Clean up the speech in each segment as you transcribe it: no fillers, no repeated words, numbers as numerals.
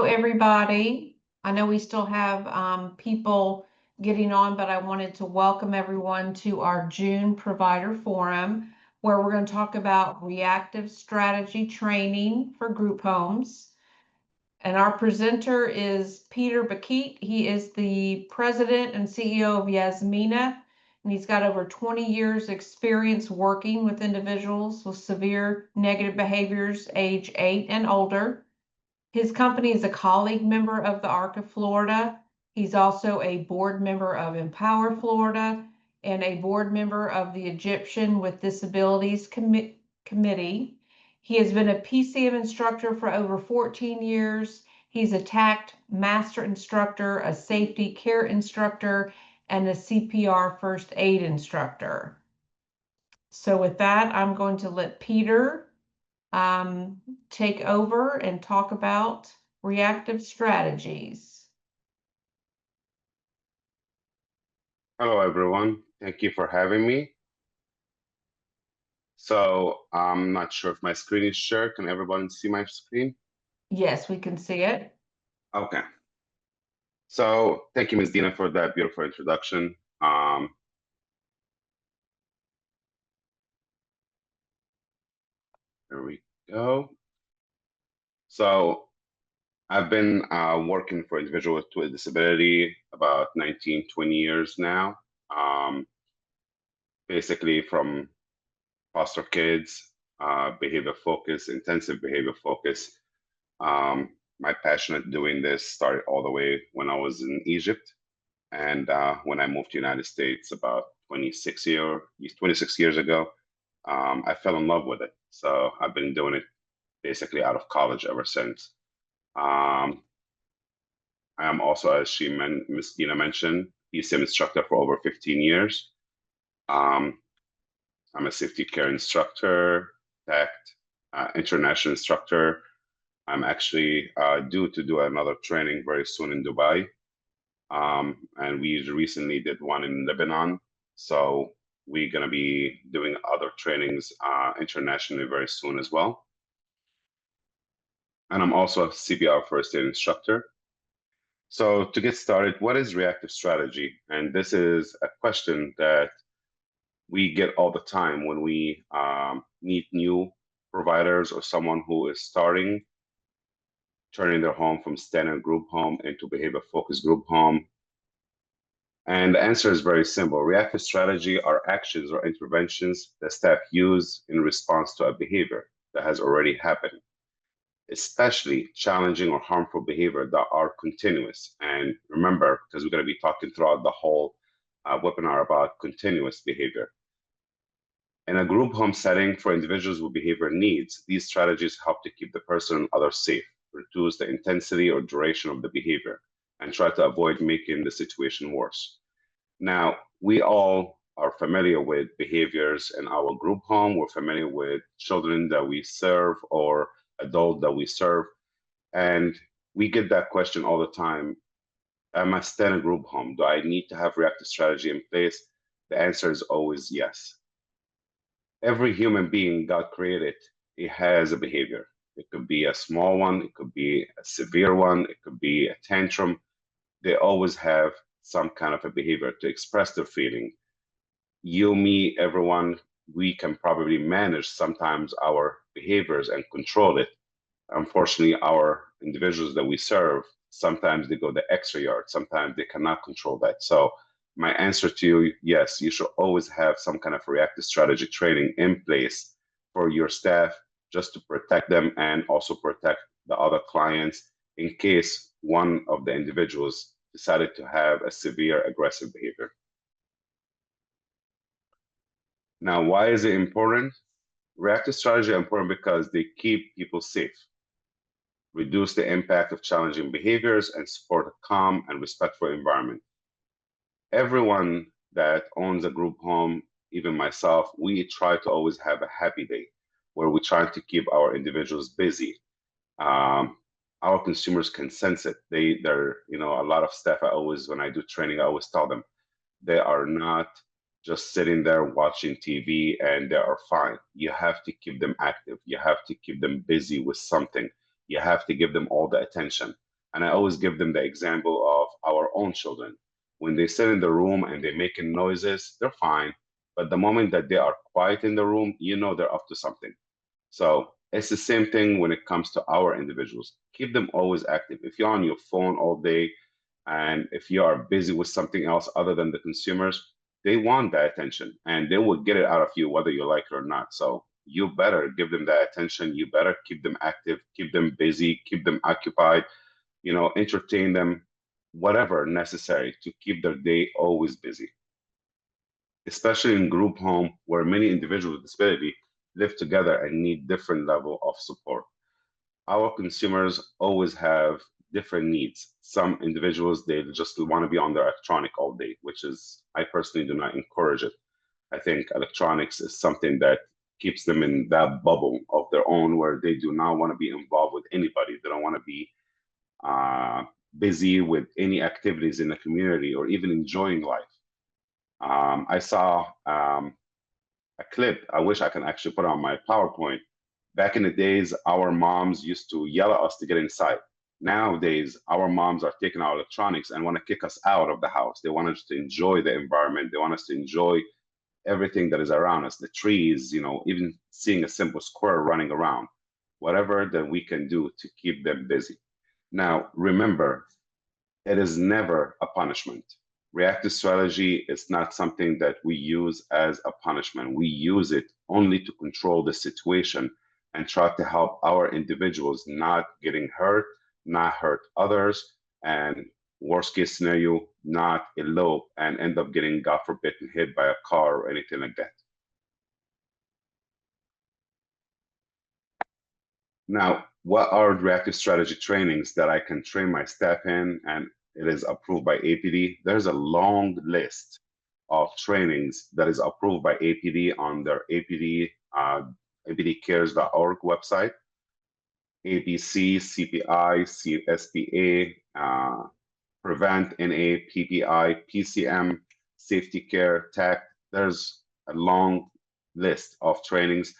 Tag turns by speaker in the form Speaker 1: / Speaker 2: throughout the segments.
Speaker 1: everybody. I know we still have people getting on, but I wanted to welcome everyone to our June Provider Forum, where we're going to talk about reactive strategy training for group homes. And our presenter is Peter Bakhit. He is the president and CEO of Yasmina, and he's got over 20 years experience working with individuals with severe negative behaviors, age 8 and older. His company is a colleague member of the ARC of Florida. He's also a board member of Empower Florida and a board member of the Egyptian with Disabilities Committee. He has been a PCM instructor for over 14 years. He's a TACT Master Instructor, a Safety Care Instructor, and a CPR First Aid Instructor. So with that, I'm going to let Peter take over and talk about reactive strategies.
Speaker 2: Hello, everyone. Thank you for having me. So I'm not sure if my screen is shared. Can everyone see my screen?
Speaker 1: Yes, we can see it.
Speaker 2: Okay. So thank you, Ms. Dina, for that beautiful introduction. There we go. So I've been working for individuals with disability about 19, 20 years now. Basically from foster kids, behavior focus, intensive behavior focus. My passion at doing this started all the way when I was in Egypt. And when I moved to the United States about 26 years ago, I fell in love with it. So I've been doing it basically out of college ever since. I am also, as Ms. Dina mentioned, PCM instructor for over 15 years. I'm a safety care instructor, TACT international instructor. I'm actually due to do another training very soon in Dubai. And we recently did one in Lebanon. So we're going to be doing other trainings internationally very soon as well. And I'm also a CPR First Aid Instructor. So to get started, what is reactive strategy? And this is a question that we get all the time when we meet new providers or someone who is starting, turning their home from standard group home into behavior-focused group home. And the answer is very simple. Reactive strategy are actions or interventions that staff use in response to a behavior that has already happened, especially challenging or harmful behavior that are continuous. And remember, because we're going to be talking throughout the whole webinar about continuous behavior. In a group home setting for individuals with behavior needs, these strategies help to keep the person and others safe, reduce the intensity or duration of the behavior, and try to avoid making the situation worse. Now, we all are familiar with behaviors in our group home. We're familiar with children that we serve or adults that we serve. And we get that question all the time. Am I still in a group home? Do I need to have reactive strategy in place? The answer is always yes. Every human being God created, it has a behavior. It could be a small one, it could be a severe one, it could be a tantrum. They always have some kind of a behavior to express their feeling. You, me, everyone, we can probably manage sometimes our behaviors and control it. Unfortunately, our individuals that we serve, sometimes they go the extra yard, sometimes they cannot control that. So my answer to you, yes, you should always have some kind of reactive strategy training in place for your staff just to protect them and also protect the other clients in case one of the individuals decided to have a severe aggressive behavior. Now, why is it important? Reactive strategy are important because they keep people safe, reduce the impact of challenging behaviors, and support a calm and respectful environment. Everyone that owns a group home, even myself, we try to always have a happy day where we try to keep our individuals busy. Our consumers can sense it. They're, a lot of staff, when I do training, I always tell them, they are not just sitting there watching TV and they are fine. You have to keep them active. You have to keep them busy with something. You have to give them all the attention. And I always give them the example of our own children. When they sit in the room and they're making noises, they're fine. But the moment that they are quiet in the room, you know they're up to something. So it's the same thing when it comes to our individuals. Keep them always active. If you're on your phone all day and if you are busy with something else other than the consumers, they want that attention and they will get it out of you whether you like it or not. So you better give them that attention. You better keep them active, keep them busy, keep them occupied, entertain them, whatever necessary to keep their day always busy, especially in group home where many individuals with disability live together and need different level of support. Our consumers always have different needs. Some individuals, they just want to be on their electronic all day, which is, I personally do not encourage it. I think electronics is something that keeps them in that bubble of their own where they do not want to be involved with anybody. They don't want to be uh, busy with any activities in the community or even enjoying life. I saw a clip. I wish I can actually put on my PowerPoint. Back in the days, our moms used to yell at us to get inside. Nowadays, our moms are taking our electronics and want to kick us out of the house. They want us to enjoy the environment. They want us to enjoy everything that is around us, the trees, even seeing a simple squirrel running around, whatever that we can do to keep them busy. Now, remember, it is never a punishment. Reactive strategy is not something that we use as a punishment. We use it only to control the situation and try to help our individuals not getting hurt, not hurt others, and worst case scenario, not elope and end up getting, God forbid, hit by a car or anything like that. Now, what are reactive strategy trainings that I can train my staff in and it is approved by APD? There's a long list of trainings that is approved by APD on their apdcares.org website. ABC, CPI, CSPA, Prevent, NA, PPI, PCM, Safety Care, TACT. There's a long list of trainings,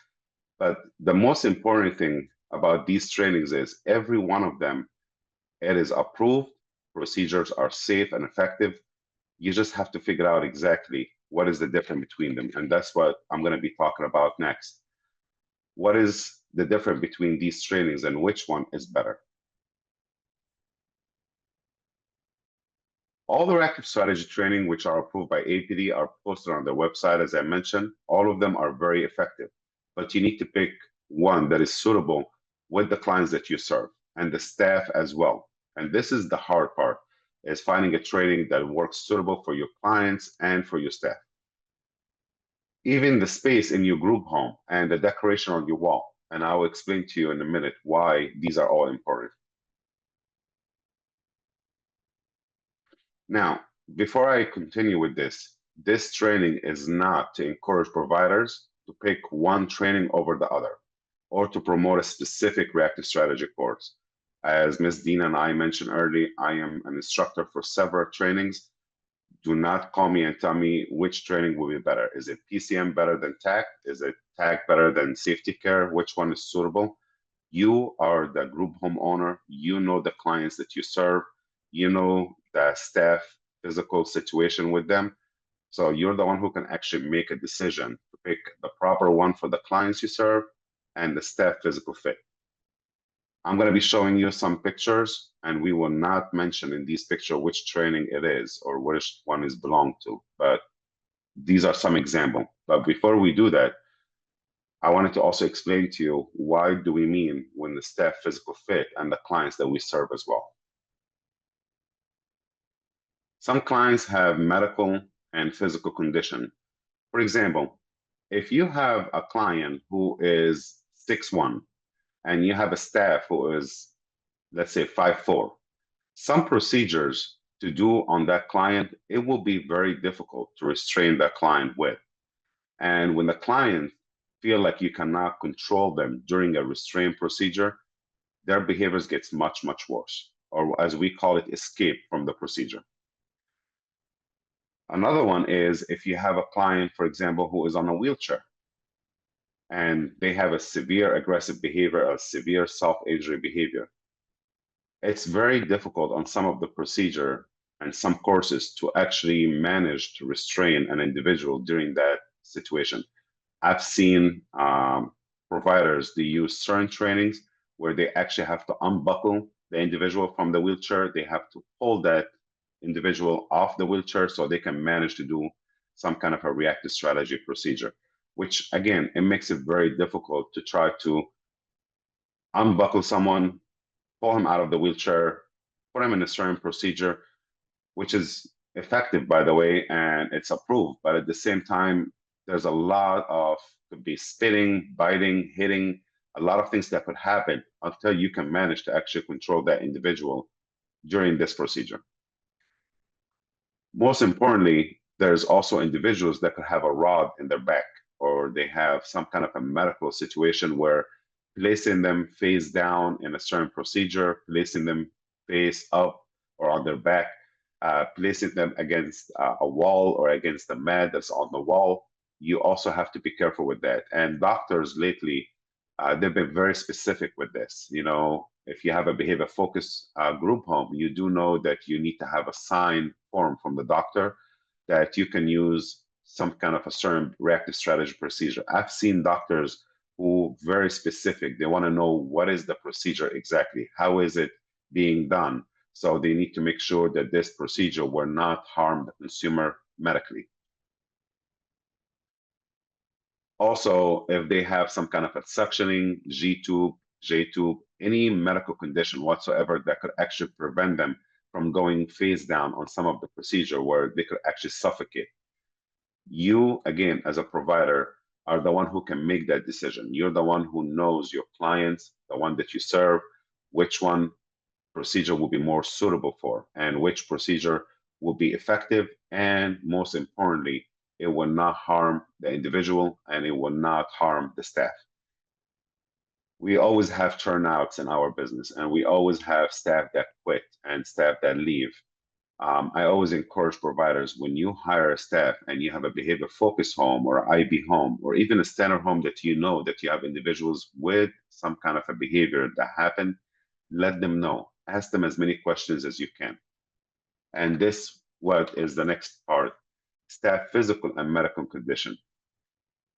Speaker 2: but the most important thing about these trainings is every one of them, it is approved, procedures are safe and effective. You just have to figure out exactly what is the difference between them. And that's what I'm going to be talking about next. What is the difference between these trainings and which one is better? All the reactive strategy training which are approved by APD are posted on their website, as I mentioned. All of them are very effective, but you need to pick one that is suitable with the clients that you serve and the staff as well. And this is the hard part, is finding a training that works suitable for your clients and for your staff. Even the space in your group home and the decoration on your wall. And I will explain to you in a minute why these are all important. Now, before I continue with this training is not to encourage providers to pick one training over the other or to promote a specific reactive strategy course. As Ms. Dina and I mentioned earlier, I am an instructor for several trainings. Do not call me and tell me which training will be better. Is it PCM better than TACT? Is it TACT better than safety care? Which one is suitable? You are the group homeowner. You know the clients that you serve. You know the staff physical situation with them. So you're the one who can actually make a decision to pick the proper one for the clients you serve and the staff physical fit. I'm going to be showing you some pictures, and we will not mention in these pictures which training it is or which one is belonged to, but these are some examples. But before we do that, I wanted to also explain to you why do we mean when the staff physical fit and the clients that we serve as well. Some clients have medical and physical condition. For example, if you have a client who is 6'1", and you have a staff who is, let's say, 5'4", some procedures to do on that client, it will be very difficult to restrain that client with. And when the client feel like you cannot control them during a restraint procedure, their behaviors gets much, much worse, or as we call it, escape from the procedure. Another one is if you have a client, for example, who is on a wheelchair and they have a severe aggressive behavior, a severe self-injury behavior. It's very difficult on some of the procedure and some courses to actually manage to restrain an individual during that situation. I've seen providers, they use certain trainings where they actually have to unbuckle the individual from the wheelchair. They have to pull that individual off the wheelchair so they can manage to do some kind of a reactive strategy procedure, which again, it makes it very difficult to try to unbuckle someone, pull him out of the wheelchair, put him in a certain procedure, which is effective, by the way, and it's approved. But at the same time, there's a lot of, could be spitting, biting, hitting, a lot of things that could happen until you can manage to actually control that individual during this procedure. Most importantly, there's also individuals that could have a rod in their back, or they have some kind of a medical situation where placing them face down in a certain procedure, placing them face up or on their back, placing them against a wall or against a mat that's on the wall, you also have to be careful with that. And doctors lately, they've been very specific with this. You know, if you have a behavior focused group home, you do know that you need to have a signed form from the doctor that you can use some kind of a certain reactive strategy procedure. I've seen doctors who very specific, they want to know what is the procedure exactly, how is it being done. So they need to make sure that this procedure will not harm the consumer medically. Also, if they have some kind of a suctioning, G-tube, J-tube, any medical condition whatsoever that could actually prevent them from going face down on some of the procedure where they could actually suffocate. You, again, as a provider, are the one who can make that decision. You're the one who knows your clients, the one that you serve, which one procedure will be more suitable for, and which procedure will be effective, and most importantly, it will not harm the individual and it will not harm the staff. We always have turnouts in our business, and we always have staff that quit and staff that leave. I always encourage providers, when you hire a staff and you have a behavior focused home or IB home, or even a standard home that you know that you have individuals with some kind of a behavior that happen, let them know. Ask them as many questions as you can. And this, what is the next part? Staff physical and medical condition.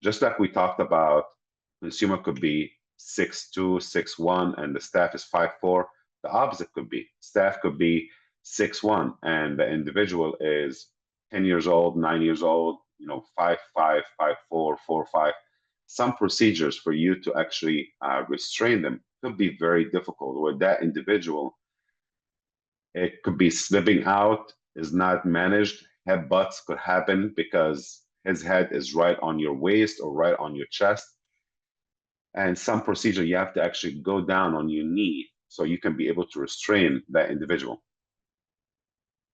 Speaker 2: Just like we talked about, consumer could be 6'2", 6'1", and the staff is 5'4". The opposite could be, staff could be 6'1", and the individual is 10 years old, 9 years old, 5'5", 5'4", 4'5". Some procedures for you to actually restrain them could be very difficult, where that individual, it could be slipping out, is not managed. Headbutts could happen because his head is right on your waist or right on your chest. And some procedure, you have to actually go down on your knee so you can be able to restrain that individual.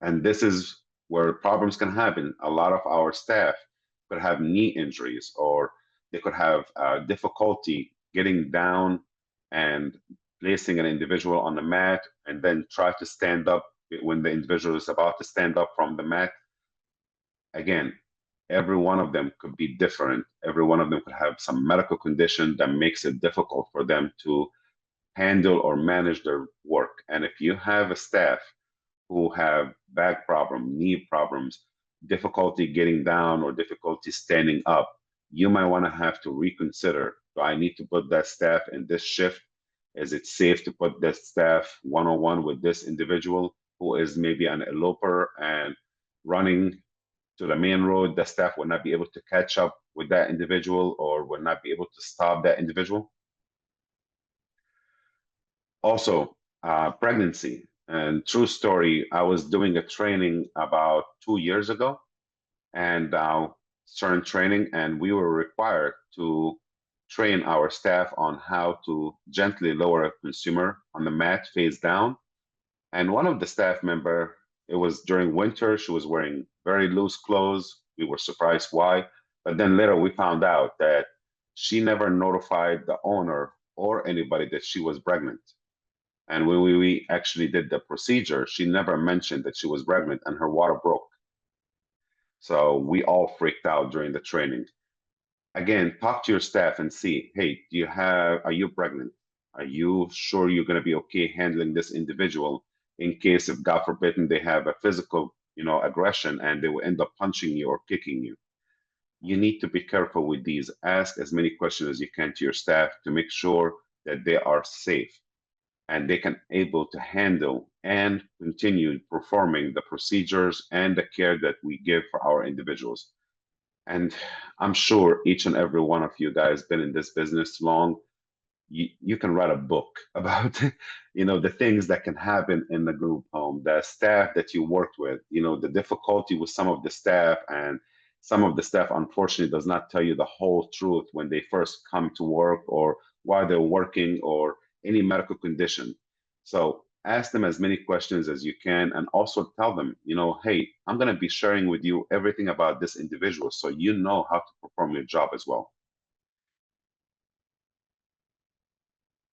Speaker 2: And this is where problems can happen. A lot of our staff could have knee injuries, or they could have difficulty getting down and placing an individual on the mat and then try to stand up when the individual is about to stand up from the mat. Again, every one of them could be different. Every one of them could have some medical condition that makes it difficult for them to handle or manage their work. And if you have a staff who have back problem, knee problems, difficulty getting down or difficulty standing up, you might want to have to reconsider, do I need to put that staff in this shift? Is it safe to put that staff one-on-one with this individual who is maybe an eloper and running to the main road? The staff will not be able to catch up with that individual or will not be able to stop that individual. Also, pregnancy. And true story, I was doing a training about 2 years ago, and certain training, and we were required to train our staff on how to gently lower a consumer on the mat face down. And one of the staff member, it was during winter, she was wearing very loose clothes. We were surprised why, but then later we found out that she never notified the owner or anybody that she was pregnant. And when we actually did the procedure, she never mentioned that she was pregnant and her water broke. So we all freaked out during the training. Again, talk to your staff and see, hey, are you pregnant? Are you sure you're going to be okay handling this individual in case if, God forbid, they have a physical, aggression and they will end up punching you or kicking you? You need to be careful with these. Ask as many questions as you can to your staff to make sure that they are safe and they can able to handle and continue performing the procedures and the care that we give for our individuals. And I'm sure each and every one of you guys been in this business long. You can write a book about the things that can happen in the group home, the staff that you worked with, the difficulty with some of the staff, and some of the staff unfortunately does not tell you the whole truth when they first come to work or why they're working or any medical condition. So ask them as many questions as you can, and also tell them, hey, I'm going to be sharing with you everything about this individual so you know how to perform your job as well.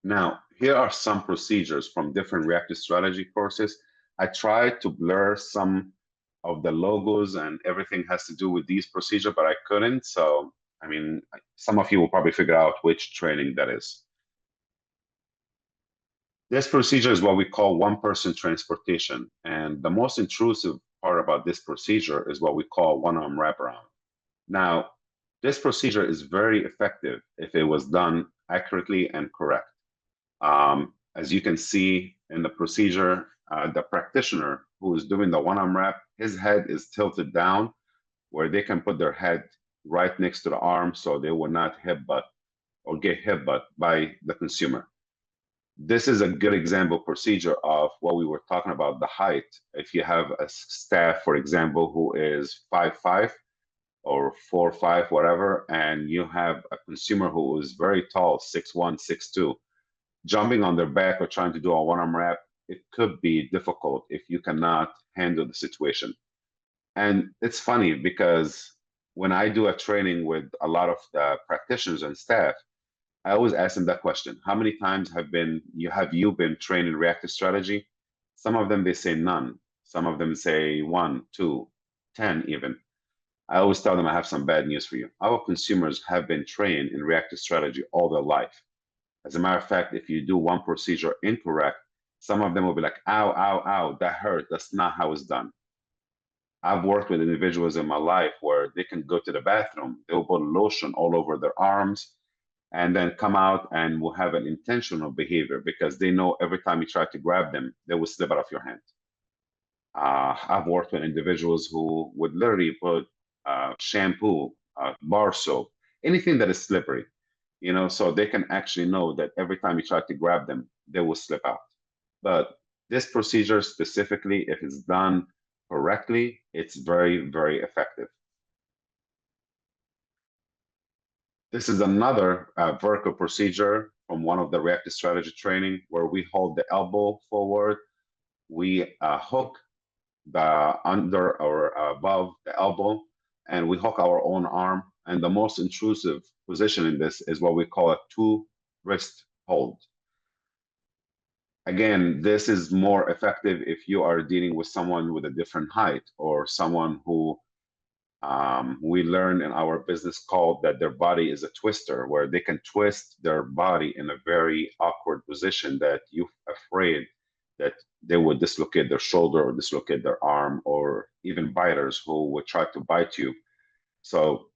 Speaker 2: Now, here are some procedures from different reactive strategy courses. I tried to blur some of the logos and everything has to do with these procedures, but I couldn't. So, I mean, some of you will probably figure out which training that is. This procedure is what we call one-person transportation. And the most intrusive part about this procedure is what we call one-arm wraparound. Now, this procedure is very effective if it was done accurately and correct. As you can see in the procedure, the practitioner who is doing the one-arm wrap, his head is tilted down where they can put their head right next to the arm so they will not headbutt or get headbutt by the consumer. This is a good example procedure of what we were talking about, the height. If you have a staff, for example, who is 5'5", or 4'5", whatever, and you have a consumer who is very tall, 6'1", 6'2", jumping on their back or trying to do a one-arm wrap, it could be difficult if you cannot handle the situation. And it's funny because when I do a training with a lot of the practitioners and staff, I always ask them that question: how many times have you been trained in reactive strategy? Some of them, they say none. Some of them say 1, 2, 10 even. I always tell them I have some bad news for you. Our consumers have been trained in reactive strategy all their life. As a matter of fact, if you do one procedure incorrect, some of them will be like, ow, ow, ow, that hurt. That's not how it's done. I've worked with individuals in my life where they can go to the bathroom, they'll put lotion all over their arms, and then come out and will have an intentional behavior because they know every time you try to grab them, they will slip out of your hand. I've worked with individuals who would literally put shampoo, bar soap, anything that is slippery, so they can actually know that every time you try to grab them, they will slip out. But this procedure specifically, if it's done correctly, it's very, very effective. This is another vertical procedure from one of the reactive strategy training where we hold the elbow forward. We hook the under or above the elbow, and we hook our own arm. And the most intrusive position in this is what we call a two-wrist hold. Again, this is more effective if you are dealing with someone with a different height or someone who we learn in our business called that their body is a twister, where they can twist their body in a very awkward position that you're afraid that they would dislocate their shoulder or dislocate their arm, or even biters who would try to bite you. So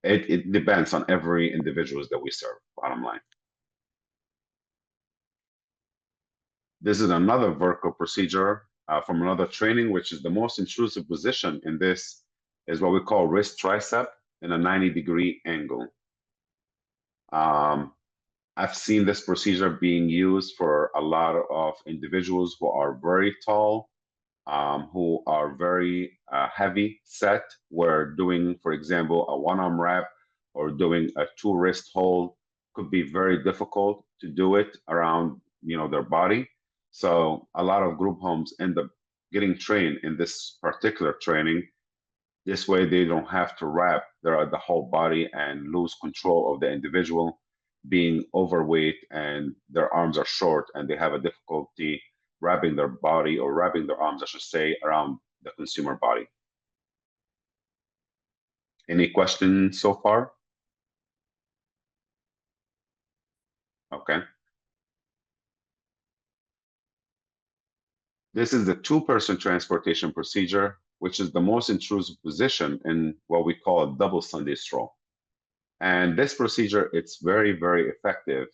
Speaker 2: it depends on every individuals that we serve, bottom line. This is another vertical procedure from another training, which is the most intrusive position in this is what we call wrist tricep in a 90-degree angle. I've seen this procedure being used for a lot of individuals who are very tall, who are very heavy set, where doing, for example, a one-arm wrap or doing a two-wrist hold could be very difficult to do it around their body. So a lot of group homes end up getting trained in this particular training. This way they don't have to wrap the whole body and lose control of the individual being overweight and their arms are short and they have a difficulty wrapping their body, or wrapping their arms, I should say, around the consumer body. Any questions so far? Okay. This is the two-person transportation procedure, which is the most intrusive position in what we call a double Sunday stroll. And this procedure, it's very, very effective.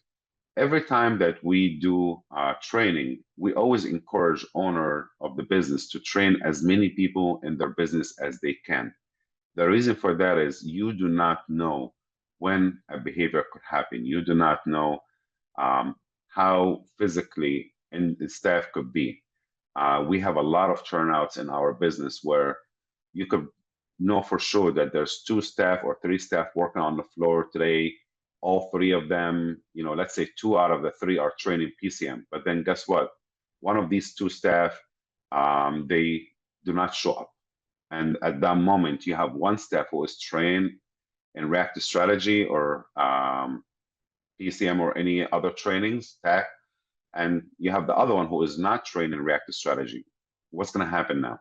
Speaker 2: Every time that we do training, we always encourage owner of the business to train as many people in their business as they can. The reason for that is you do not know when a behavior could happen. You do not know how physically and staff could be. We have a lot of turnouts in our business where you could know for sure that there's two staff or three staff working on the floor today. All three of them, let's say two out of the three are training PCM. But then guess what? One of these two staff, they do not show up. And at that moment, you have one staff who is trained in reactive strategy or PCM or any other trainings, TACT, and you have the other one who is not trained in reactive strategy. What's going to happen now?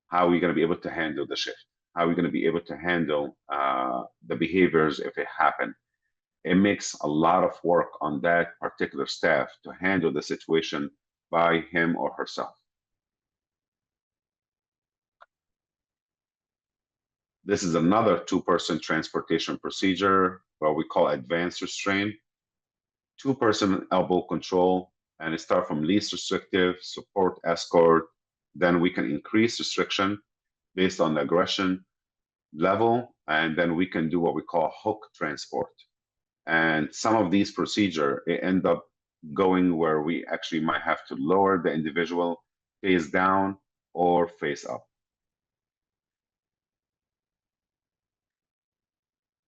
Speaker 2: How are we going to be able to handle the shift? How are we going to be able to handle the behaviors if it happen? It makes a lot of work on that particular staff to handle the situation by him or herself. This is another two-person transportation procedure, what we call advanced restraint. Two-person elbow control, and it starts from least restrictive, support, escort. Then we can increase restriction based on the aggression level, and then we can do what we call hook transport. And some of these procedures end up going where we actually might have to lower the individual face down or face up.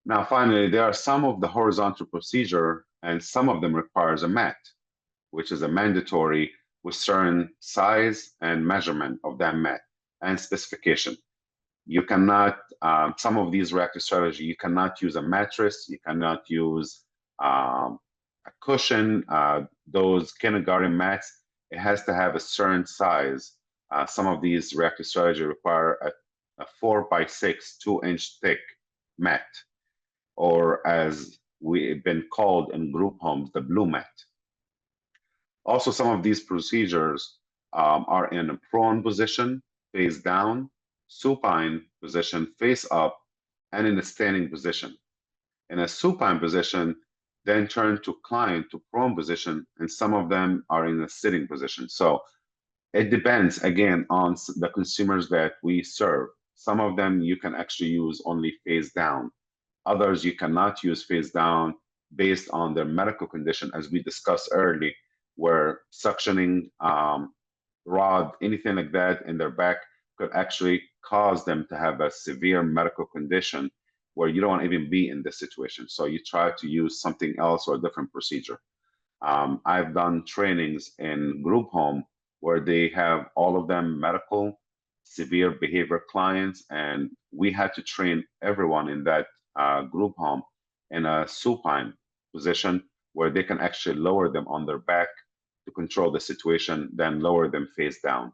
Speaker 2: Now, finally, there are some of the horizontal procedure, and some of them requires a mat, which is a mandatory with certain size and measurement of that mat and specification. You cannot, some of these reactive strategy, you cannot use a mattress, you cannot use a cushion, those kindergarten mats. It has to have a certain size. Some of these reactive strategy require a 4x6, 2-inch thick mat, or as we've been called in group homes, the blue mat. Also, some of these procedures are in a prone position, face down, supine position, face up, and in a standing position. In a supine position, then turn to climb to prone position, and some of them are in a sitting position. So it depends, again, on the consumers that we serve. Some of them you can actually use only face down. Others you cannot use face down based on their medical condition, as we discussed earlier, where suctioning rod, anything like that in their back could actually cause them to have a severe medical condition where you don't want to even be in this situation. So you try to use something else or a different procedure. I've done trainings in group home where they have all of them medical, severe behavior clients, and we had to train everyone in that group home in a supine position where they can actually lower them on their back to control the situation, then lower them face down.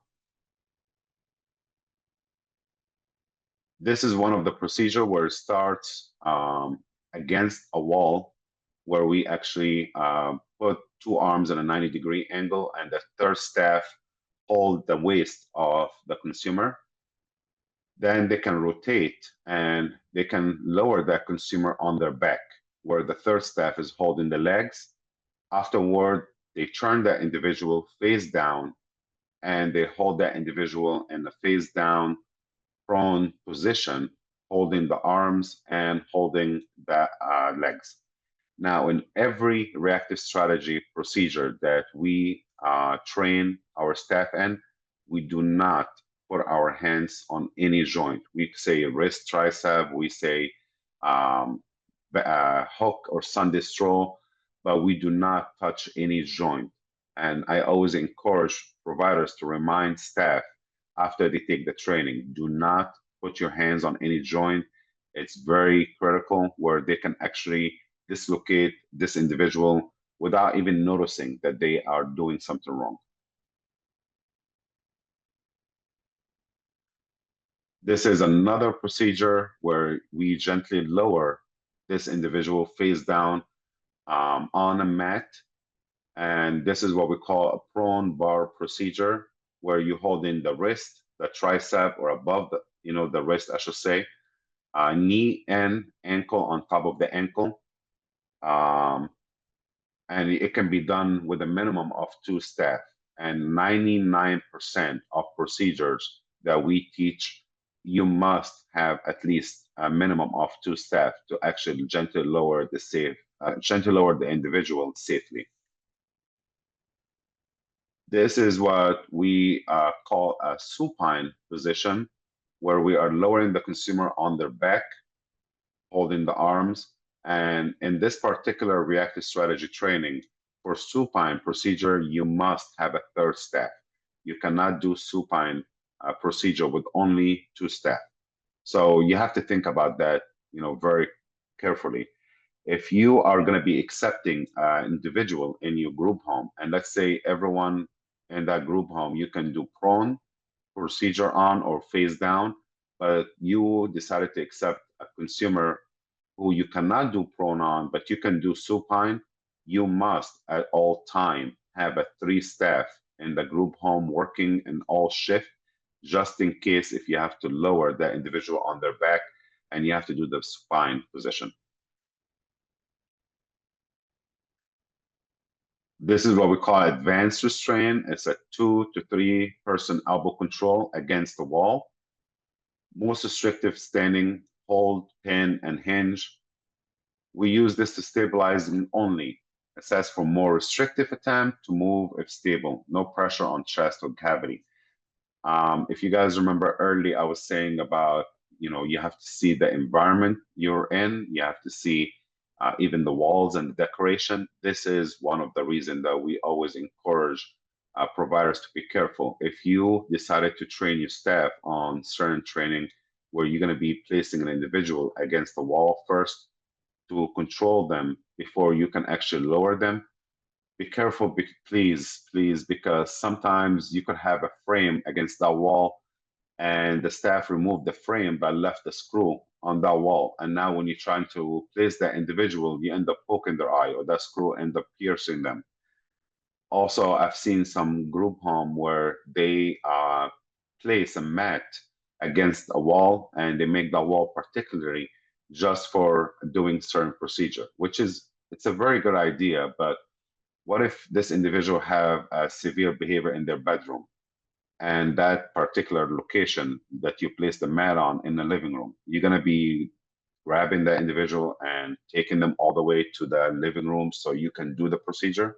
Speaker 2: This is one of the procedure where it starts against a wall, where we actually put two arms at a 90-degree angle, and the third staff hold the waist of the consumer. Then they can rotate and they can lower that consumer on their back, where the third staff is holding the legs. Afterward, they turn that individual face down and they hold that individual in the face down prone position, holding the arms and holding the legs. Now, in every reactive strategy procedure that we train our staff in, we do not put our hands on any joint. We say wrist, tricep, we say hook or Sunday stroll, but we do not touch any joint. And I always encourage providers to remind staff after they take the training, do not put your hands on any joint. It's very critical where they can actually dislocate this individual without even noticing that they are doing something wrong. This is another procedure where we gently lower this individual face down on a mat. And this is what we call a prone bar procedure, where you hold in the wrist, the tricep, or above the, the wrist, I should say, knee and ankle on top of the ankle. And it can be done with a minimum of 2 staff. And 99% of procedures that we teach, you must have at least a minimum of 2 staff to actually gently lower the individual safely. This is what we call a supine position, where we are lowering the consumer on their back, holding the arms. And in this particular reactive strategy training, for supine procedure, you must have a 3rd staff. You cannot do supine procedure with only 2 staff. So you have to think about that, very carefully. If you are going to be accepting an individual in your group home, and let's say everyone in that group home, you can do prone procedure on or face down, but you decided to accept a consumer who you cannot do prone on, but you can do supine, you must at all time have a 3 staff in the group home working in all shift, just in case if you have to lower the individual on their back and you have to do the supine position. This is what we call advanced restraint. It's a 2 to 3 person elbow control against the wall. Most restrictive standing, hold, pin, and hinge. We use this to stabilize only. Assess for more restrictive attempt to move if stable. No pressure on chest or cavity. If you guys remember early, I was saying about, you have to see the environment you're in. You have to see even the walls and the decoration. This is one of the reasons that we always encourage providers to be careful. If you decided to train your staff on certain training where you're going to be placing an individual against the wall first to control them before you can actually lower them, be careful, please, because sometimes you could have a frame against that wall and the staff removed the frame but left the screw on that wall. And now when you're trying to place that individual, you end up poking their eye or that screw end up piercing them. Also, I've seen some group home where they place a mat against a wall and they make that wall particularly just for doing certain procedure, which is, it's a very good idea, but what if this individual have a severe behavior in their bedroom and that particular location that you place the mat on in the living room, you're going to be grabbing that individual and taking them all the way to the living room so you can do the procedure?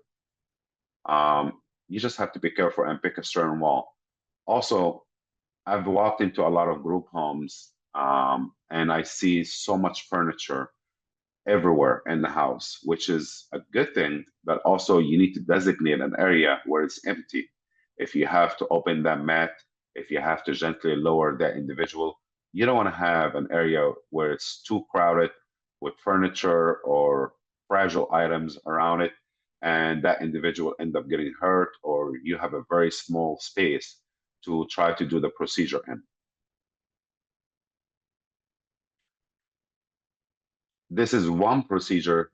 Speaker 2: You just have to be careful and pick a certain wall. Also, I've walked into a lot of group homes and I see so much furniture everywhere in the house, which is a good thing, but also you need to designate an area where it's empty. If you have to open that mat, if you have to gently lower that individual, you don't want to have an area where it's too crowded with furniture or fragile items around it, and that individual end up getting hurt, or you have a very small space to try to do the procedure in. This is one procedure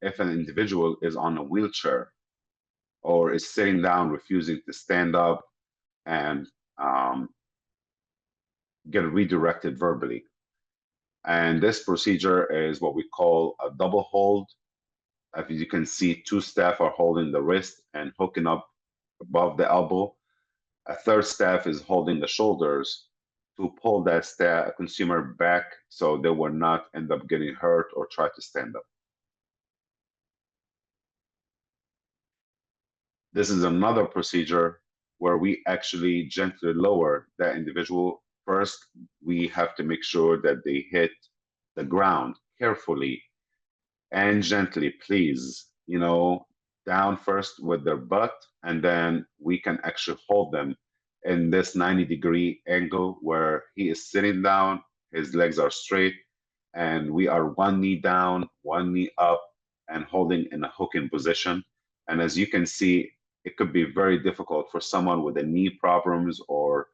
Speaker 2: if an individual is on a wheelchair or is sitting down, refusing to stand up and get redirected verbally. And this procedure is what we call a double hold. As you can see, 2 staff are holding the wrist and hooking up above the elbow. A 3rd staff is holding the shoulders to pull that consumer back so they will not end up getting hurt or try to stand up. This is another procedure where we actually gently lower that individual. First, we have to make sure that they hit the ground carefully and gently, please, down first with their butt, and then we can actually hold them in this 90-degree angle where he is sitting down, his legs are straight, and we are 1 knee down, 1 knee up, and holding in a hooking position. And as you can see, it could be very difficult for someone with a knee problems or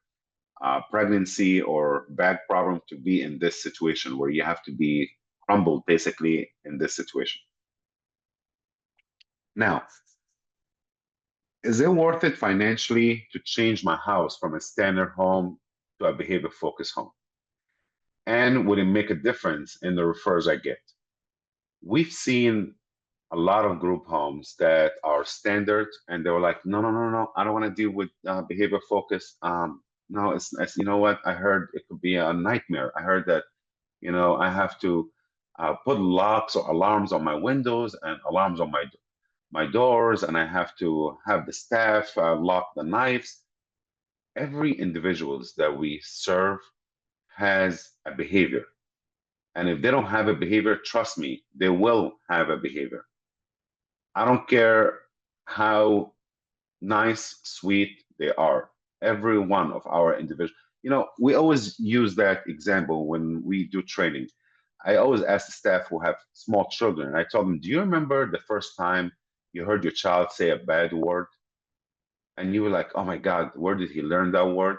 Speaker 2: pregnancy or back problem to be in this situation where you have to be crumbled basically in this situation. Now, is it worth it financially to change my house from a standard home to a behavior-focused home? And would it make a difference in the referrals I get? We've seen a lot of group homes that are standard, and they were like, no, no, no, no, I don't want to deal with behavior focus. No, it's, you know what? I heard it could be a nightmare. I heard that, I have to put locks or alarms on my windows and alarms on my doors, and I have to have the staff lock the knives. Every individuals that we serve has a behavior. And if they don't have a behavior, trust me, they will have a behavior. I don't care how nice, sweet they are. Every one of our individuals, we always use that example when we do training. I always ask the staff who have small children, I tell them, do you remember the first time you heard your child say a bad word? And you were like, oh my God, where did he learn that word?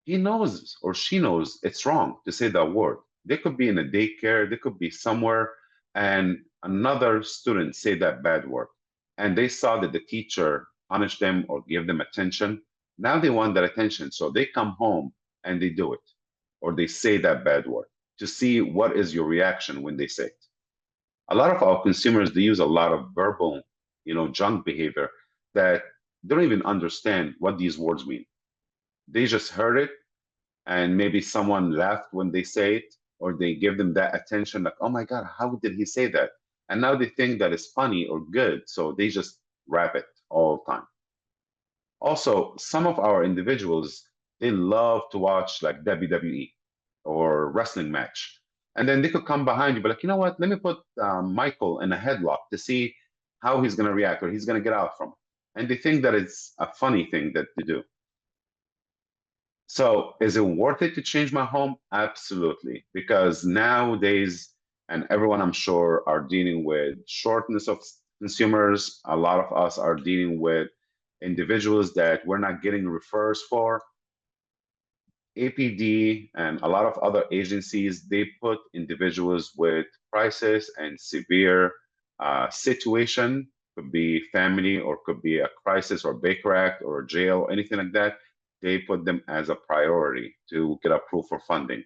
Speaker 2: He knows or she knows it's wrong to say that word. They could be in a daycare, they could be somewhere, and another student say that bad word. And they saw that the teacher punished them or give them attention. Now they want that attention. So they come home and they do it, or they say that bad word to see what is your reaction when they say it. A lot of our consumers, they use a lot of verbal, junk behavior that they don't even understand what these words mean. They just heard it and maybe someone laughed when they say it, or they give them that attention, like, oh my God, how did he say that? And now they think that it's funny or good, so they just rap it all the time. Also, some of our individuals, they love to watch like WWE or wrestling match. And then they could come behind you, but like, you know what? Let me put Michael in a headlock to see how he's going to react or he's going to get out from it. And they think that it's a funny thing that to do. So is it worth it to change my home? Absolutely. Because nowadays, and everyone I'm sure are dealing with shortness of consumers. A lot of us are dealing with individuals that we're not getting refers for. APD and a lot of other agencies, they put individuals with crisis and severe situation, could be family or could be a crisis or Baker Act or jail, anything like that. They put them as a priority to get approved for funding.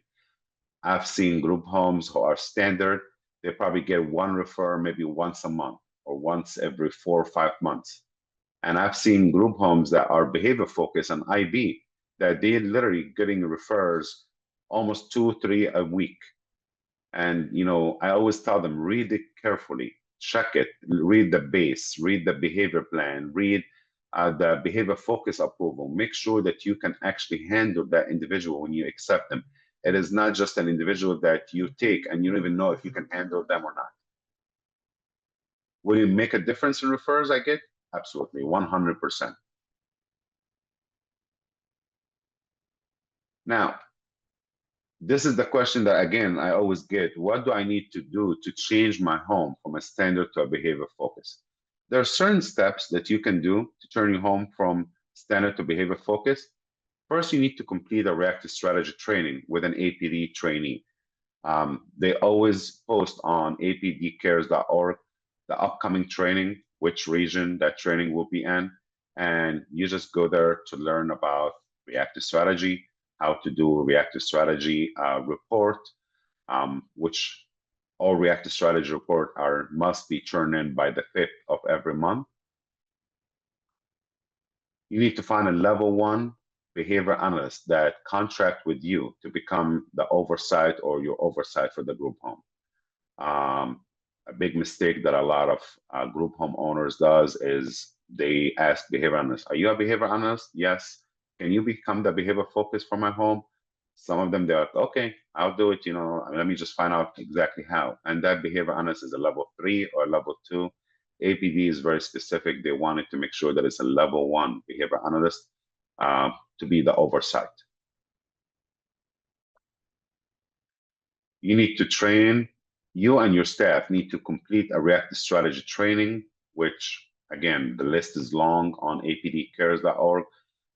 Speaker 2: I've seen group homes who are standard. They probably get one refer maybe once a month or once every 4 or 5 months. And I've seen group homes that are behavior focused and IB that they're literally getting refers almost 2 or 3 a week. And I always tell them, read it carefully, check it, read the base, read the behavior plan, read the behavior focus approval. Make sure that you can actually handle that individual when you accept them. It is not just an individual that you take and you don't even know if you can handle them or not. Will it make a difference in refers I get? Absolutely, 100%. Now, this is the question that, again, I always get. What do I need to do to change my home from a standard to a behavior focus? There are certain steps that you can do to turn your home from standard to behavior focus. First, you need to complete a reactive strategy training with an APD trainee. They always post on apdcares.org the upcoming training, which region that training will be in, and you just go there to learn about reactive strategy, how to do a reactive strategy report, which all reactive strategy report must be turned in by the 5th of every month. You need to find a level 1 behavior analyst that contract with you to become the oversight or your oversight for the group home. A big mistake that a lot of group home owners does is they ask behavior analysts, are you a behavior analyst? Yes. Can you become the behavior focus for my home? Some of them, they're like, okay, I'll do it. Let me just find out exactly how. And that behavior analyst is a level 3 or level 2. APD is very specific. They wanted to make sure that it's a level 1 behavior analyst to be the oversight. You need to train, you and your staff need to complete a reactive strategy training, which, again, the list is long on apdcares.org.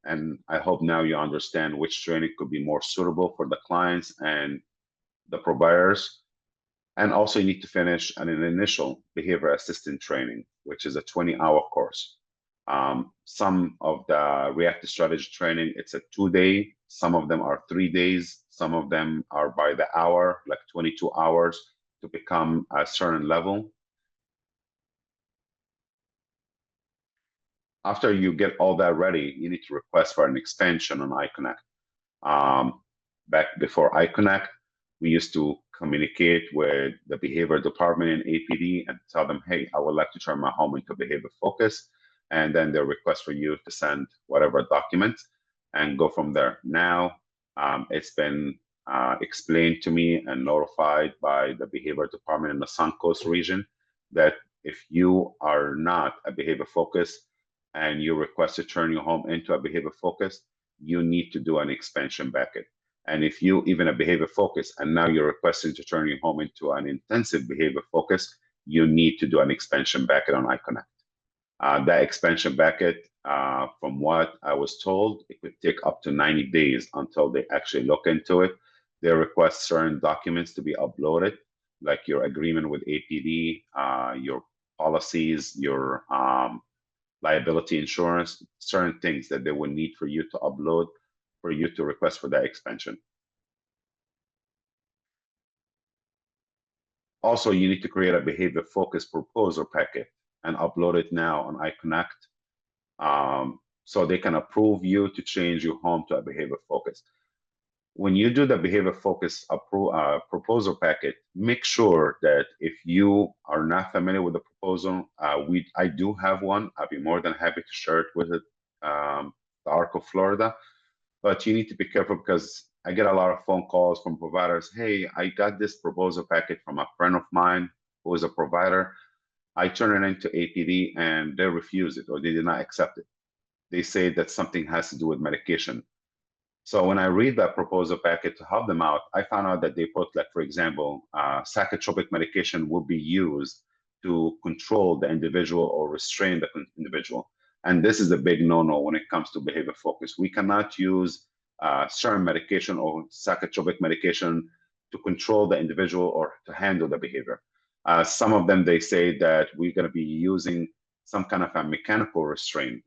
Speaker 2: And I hope now you understand which training could be more suitable for the clients and the providers. And also you need to finish an initial behavior assistant training. which is a 20-hour course. Some of the reactive strategy training, it's a 2-day. Some of them are 3 days. Some of them are by the hour, like 22 hours to become a certain level. After you get all that ready, you need to request for an expansion on iConnect. Back before iConnect, we used to communicate with the behavior department in APD and tell them, hey, I would like to turn my home into behavior focus. And then they'll request for you to send whatever document and go from there. Now, it's been explained to me and notified by the behavior department in the Suncoast region that if you are not a behavior focus and you request to turn your home into a behavior focus, you need to do an expansion Bakhit. And if you even a behavior focus and now you're requesting to turn your home into an intensive behavior focus, you need to do an expansion Bakhit on iConnect. That expansion Bakhit, from what I was told, it could take up to 90 days until they actually look into it. They request certain documents to be uploaded, like your agreement with APD, your policies, your liability insurance, certain things that they will need for you to upload for you to request for that expansion. Also, you need to create a behavior focus proposal packet and upload it now on iConnect, so they can approve you to change your home to a behavior focus. When you do the behavior focus proposal packet, make sure that if you are not familiar with the proposal, I do have one. I'd be more than happy to share it with the ARC of Florida. But you need to be careful because I get a lot of phone calls from providers. Hey, I got this proposal packet from a friend of mine who is a provider. I turn it into APD and they refuse it or they did not accept it. They say that something has to do with medication. So when I read that proposal packet to help them out, I found out that they put, like, for example, psychotropic medication will be used to control the individual or restrain the individual. And this is a big no-no when it comes to behavior focus. We cannot use certain medication or psychotropic medication to control the individual or to handle the behavior. Some of them, they say that we're going to be using some kind of a mechanical restraint,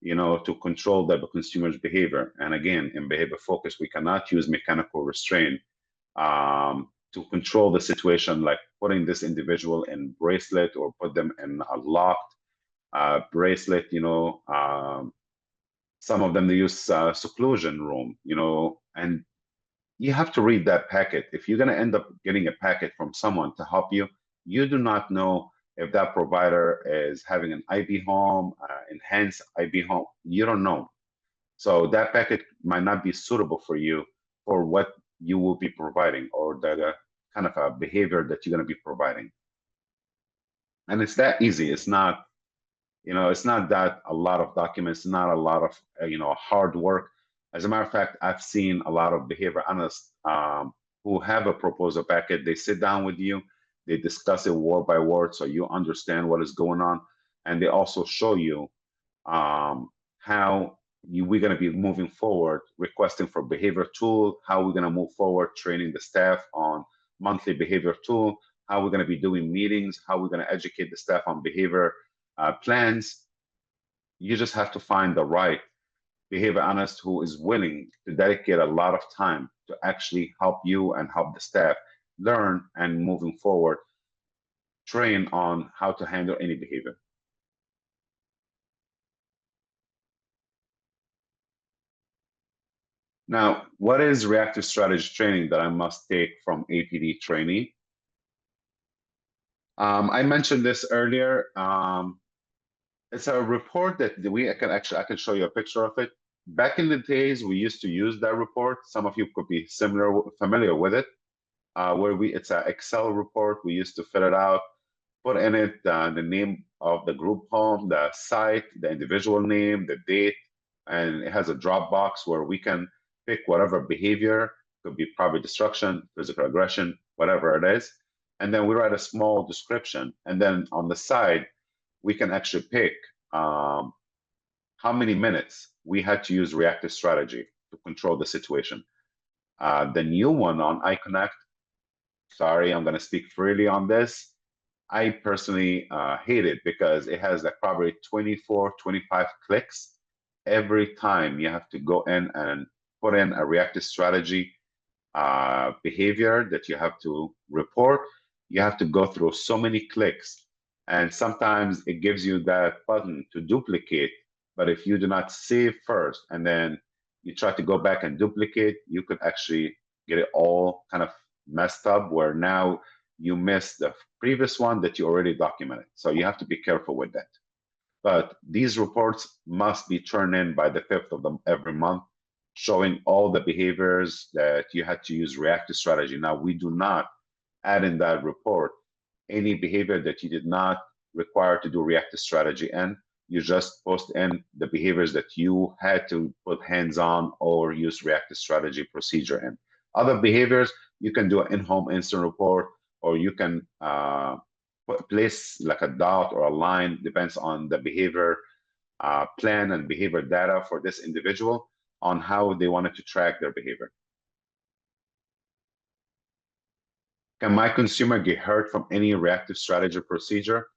Speaker 2: to control the consumer's behavior. And again, in behavior focus, we cannot use mechanical restraint to control the situation, like putting this individual in bracelet or put them in a locked bracelet. Some of them, they use seclusion room, and you have to read that packet. If you're going to end up getting a packet from someone to help you, you do not know if that provider is having an IB home, enhanced IB home. You don't know. So that packet might not be suitable for you for what you will be providing or the kind of a behavior that you're going to be providing. And it's that easy. It's not, it's not that a lot of documents, not a lot of, hard work. As a matter of fact, I've seen a lot of behavior analysts who have a proposal packet. They sit down with you, they discuss it word by word so you understand what is going on. And they also show you how we're going to be moving forward, requesting for behavior tool, how we're going to move forward, training the staff on monthly behavior tool, how we're going to be doing meetings, how we're going to educate the staff on behavior plans. You just have to find the right behavior analyst who is willing to dedicate a lot of time to actually help you and help the staff learn and moving forward, train on how to handle any behavior. Now, what is reactive strategy training that I must take from APD trainee? I mentioned this earlier. It's a report that I can show you a picture of it. Back in the days, we used to use that report. Some of you could be familiar with it. It's an Excel report. We used to fill it out, put in it the name of the group home, the site, the individual name, the date, and it has a drop box where we can pick whatever behavior, could be property destruction, physical aggression, whatever it is. And then we write a small description. And then on the side, we can actually pick how many minutes we had to use reactive strategy to control the situation. The new one on iConnect, sorry, I'm going to speak freely on this. I personally hate it because it has like probably 24, 25 clicks every time you have to go in and put in a reactive strategy behavior that you have to report. You have to go through so many clicks, and sometimes it gives you that button to duplicate. But if you do not save first and then you try to go back and duplicate, you could actually get it all kind of messed up where now you miss the previous one that you already documented. So you have to be careful with that. But these reports must be turned in by the 5th of every month, showing all the behaviors that you had to use reactive strategy. Now, we do not add in that report any behavior that you did not require to do reactive strategy in. You just post in the behaviors that you had to put hands on or use reactive strategy procedure in. Other behaviors, you can do an in-home instant report, or you can place like a dot or a line, depends on the behavior plan and behavior data for this individual on how they wanted to track their behavior. Can my consumer get hurt from any reactive strategy procedure?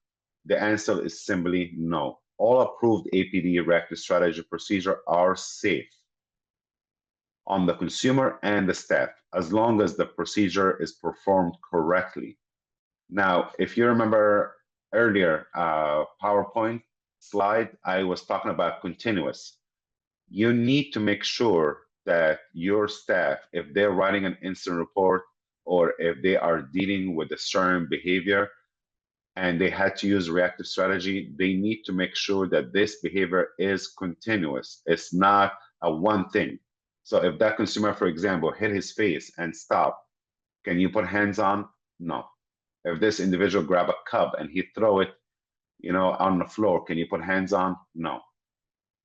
Speaker 2: The answer is simply no. All approved APD reactive strategy procedure are safe on the consumer and the staff, as long as the procedure is performed correctly. Now, if you remember earlier PowerPoint slide, I was talking about continuous. You need to make sure that your staff, if they're writing an incident report or if they are dealing with a certain behavior and they had to use reactive strategy, they need to make sure that this behavior is continuous. It's not a one thing. So if that consumer, for example, hit his face and stop, can you put hands on? No. If this individual grab a cup and he throw it, on the floor, can you put hands on? No.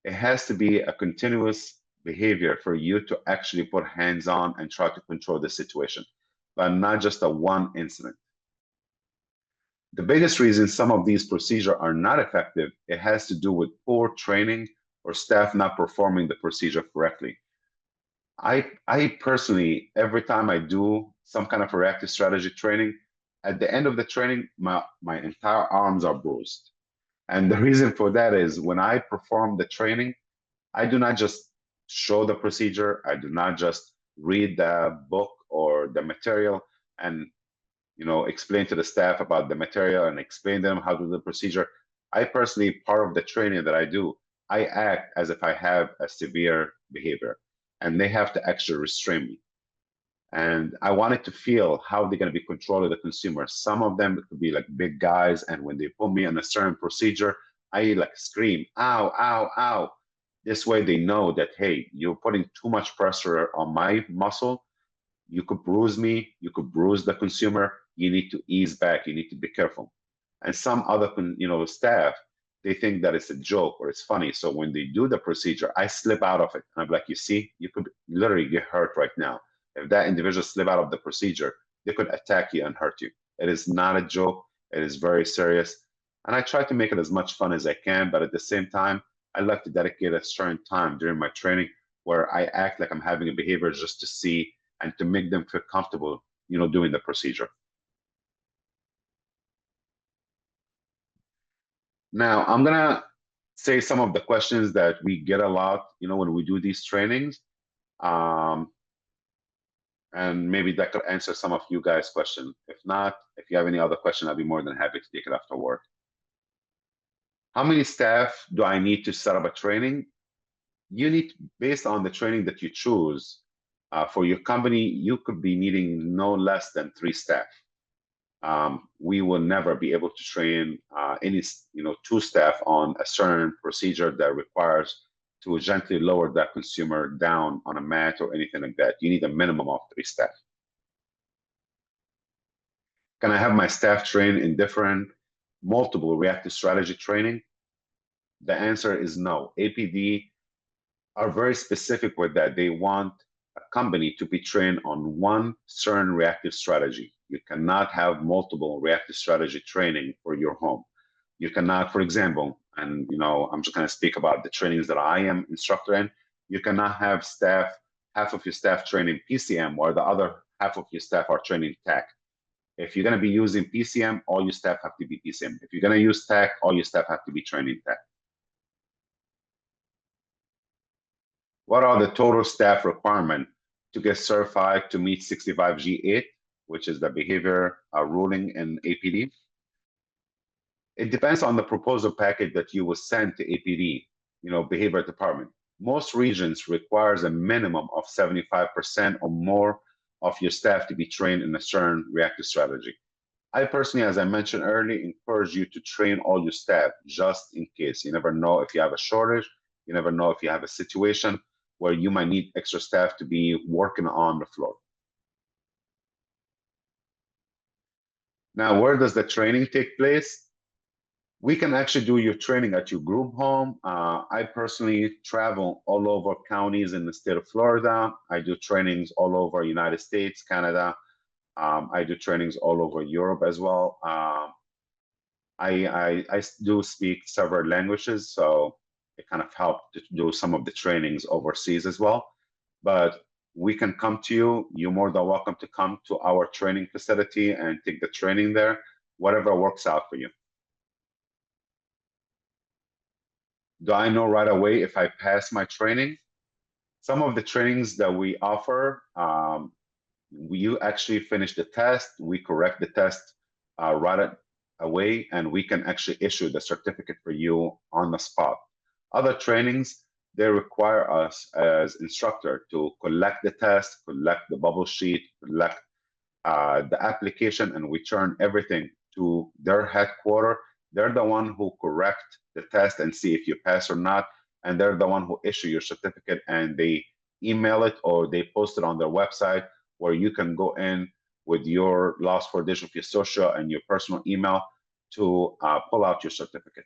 Speaker 2: It has to be a continuous behavior for you to actually put hands on and try to control the situation, but not just a one incident. The biggest reason some of these procedures are not effective, it has to do with poor training or staff not performing the procedure correctly. I personally, every time I do some kind of reactive strategy training, at the end of the training, my entire arms are bruised. And the reason for that is when I perform the training, I do not just show the procedure. I do not just read the book or the material and explain to the staff about the material and explain them how to do the procedure. I personally, part of the training that I do, I act as if I have a severe behavior and they have to actually restrain me. And I wanted to feel how they're going to be controlling the consumer. Some of them could be like big guys, and when they put me on a certain procedure, I like scream, ow, ow, ow. This way they know that, hey, you're putting too much pressure on my muscle. You could bruise me, you could bruise the consumer. You need to ease back, you need to be careful. And some other staff, they think that it's a joke or it's funny. So when they do the procedure, I slip out of it. And I'm like, you see, you could literally get hurt right now. If that individual slip out of the procedure, they could attack you and hurt you. It is not a joke. It is very serious. And I try to make it as much fun as I can, but at the same time, I like to dedicate a certain time during my training where I act like I'm having a behavior just to see and to make them feel comfortable, doing the procedure. Now, I'm gonna say some of the questions that we get a lot, when we do these trainings. And maybe that could answer some of you guys' questions. If not, if you have any other question, I'll be more than happy to take it afterward. How many staff do I need to set up a training? You need, based on the training that you choose for your company, you could be needing no less than 3 staff. We will never be able to train any 2 staff on a certain procedure that requires to gently lower that consumer down on a mat or anything like that. You need a minimum of 3 staff. Can I have my staff train in different multiple reactive strategy training? The answer is no. APD are very specific with that. They want a company to be trained on one certain reactive strategy. You cannot have multiple reactive strategy training for your home. You cannot, for example, and I'm just going to speak about the trainings that I am instructor in. You cannot have staff, half of your staff training PCM, while the other half of your staff are training TACT. If you're going to be using PCM, all your staff have to be PCM. If you're going to use TACT, all your staff have to be trained in TACT. What are the total staff requirements to get certified to meet 65G8, which is the behavior ruling in APD? It depends on the proposal package that you will send to APD, behavior department. Most regions requires a minimum of 75% or more of your staff to be trained in a certain reactive strategy. I personally, as I mentioned earlier, encourage you to train all your staff just in case. You never know if you have a shortage. You never know if you have a situation where you might need extra staff to be working on the floor. Now, where does the training take place? We can actually do your training at your group home. I personally travel all over counties in the state of Florida. I do trainings all over United States, Canada. I do trainings all over Europe as well. I do speak several languages, so it kind of helped to do some of the trainings overseas as well. But we can come to you. You're more than welcome to come to our training facility and take the training there, whatever works out for you. Do I know right away if I pass my training? Some of the trainings that we offer, you actually finish the test, we correct the test right away, and we can actually issue the certificate for you on the spot. Other trainings, they require us as instructor to collect the test, collect the bubble sheet, collect the application, and return everything to their headquarters. They're the one who correct the test and see if you pass or not, and they're the one who issue your certificate, and they email it or they post it on their website where you can go in with your last four digits of your social and your personal email to pull out your certificate.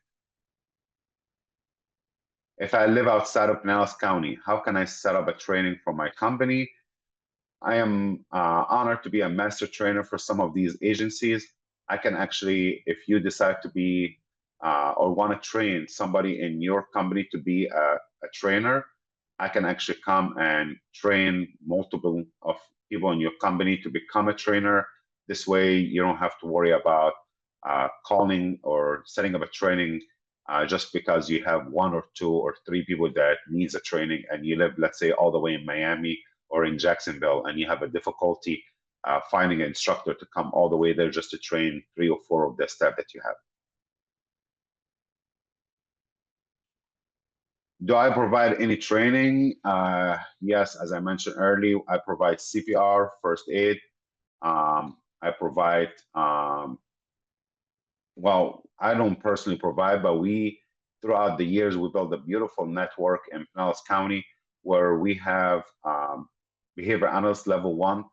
Speaker 2: If I live outside of Pinellas County, how can I set up a training for my company? I am honored to be a master trainer for some of these agencies. I can actually, if you decide to be or want to train somebody in your company to be a trainer, I can actually come and train multiple of people in your company to become a trainer. This way, you don't have to worry about calling or setting up a training just because you have one or two or three people that needs a training and you live, let's say, all the way in Miami or in Jacksonville, and you have a difficulty finding an instructor to come all the way there just to train 3 or 4 of the staff that you have. Do I provide any training? Yes, as I mentioned earlier, I provide CPR, first aid. I provide, well, I don't personally provide, but throughout the years, we built a beautiful network in Pinellas County where we have behavior analyst level 1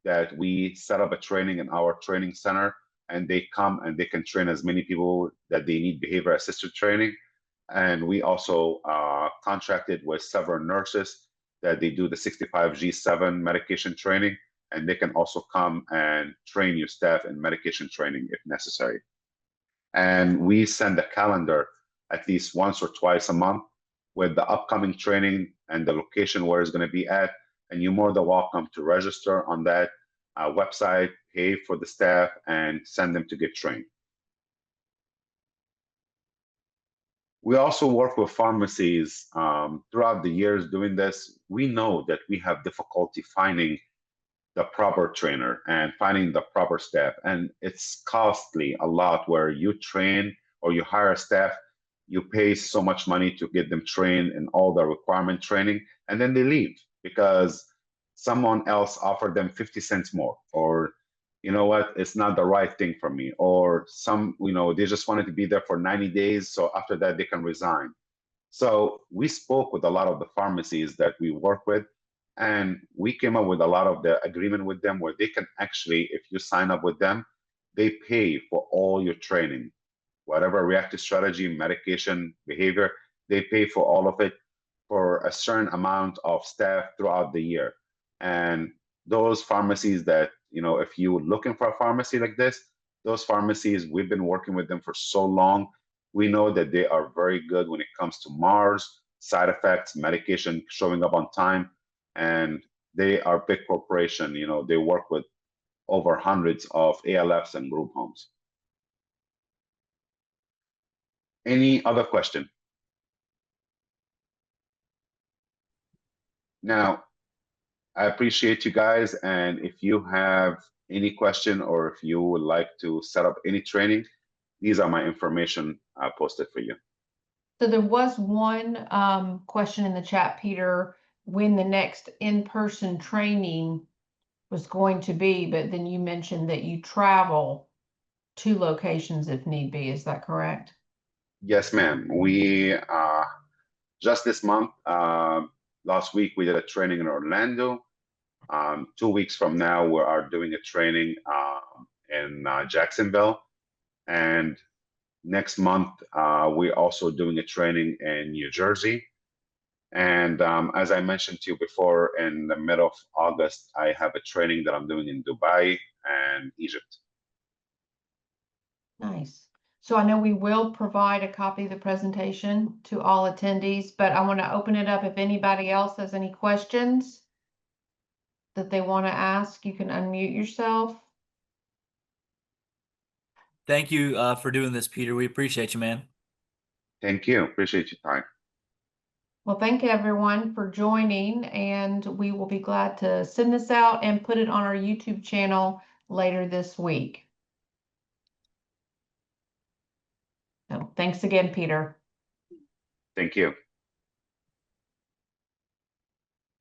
Speaker 2: that we set up a training in our training center, and they come and they can train as many people that they need behavior assisted training. And we also contracted with several nurses that they do the 65G7 medication training, and they can also come and train your staff in medication training if necessary. And we send a calendar at least once or twice a month with the upcoming training and the location where it's going to be at. And you're more than welcome to register on that website, pay for the staff, and send them to get trained. We also work with pharmacies throughout the years doing this. We know that we have difficulty finding the proper trainer and finding the proper staff. And it's costly a lot where you train or you hire a staff, you pay so much money to get them trained in all the requirement training, and then they leave because someone else offered them 50 cents more, or you know what, it's not the right thing for me, or they just wanted to be there for 90 days, so after that they can resign. So we spoke with a lot of the pharmacies that we work with, and we came up with a lot of the agreement with them where they can actually, if you sign up with them, they pay for all your training, whatever reactive strategy, medication, behavior, they pay for all of it for a certain amount of staff throughout the year. And those pharmacies that, if you're looking for a pharmacy like this, those pharmacies, we've been working with them for so long. We know that they are very good when it comes to MARS, side effects, medication showing up on time, and they are big corporation. They work with over hundreds of ALFs and group homes. Any other question? Now, I appreciate you guys, and if you have any question or if you would like to set up any training, these are my information posted for you.
Speaker 1: So there was one question in the chat, Peter, when the next in-person training was going to be, but then you mentioned that you travel to locations if need be. Is that correct?
Speaker 2: Yes, ma'am. We just this month, last week, we did a training in Orlando. 2 weeks from now, we are doing a training in Jacksonville. And next month, we're also doing a training in New Jersey. And as I mentioned to you before, in the middle of August, I have a training that I'm doing in Dubai and Egypt.
Speaker 1: Nice. So I know we will provide a copy of the presentation to all attendees, but I want to open it up if anybody else has any questions that they want to ask. You can unmute yourself.
Speaker 3: Thank you for doing this, Peter. We appreciate you, man.
Speaker 2: Thank you. Appreciate your time.
Speaker 1: Well, thank you everyone for joining, and we will be glad to send this out and put it on our YouTube channel later this week. So thanks again, Peter.
Speaker 2: Thank you.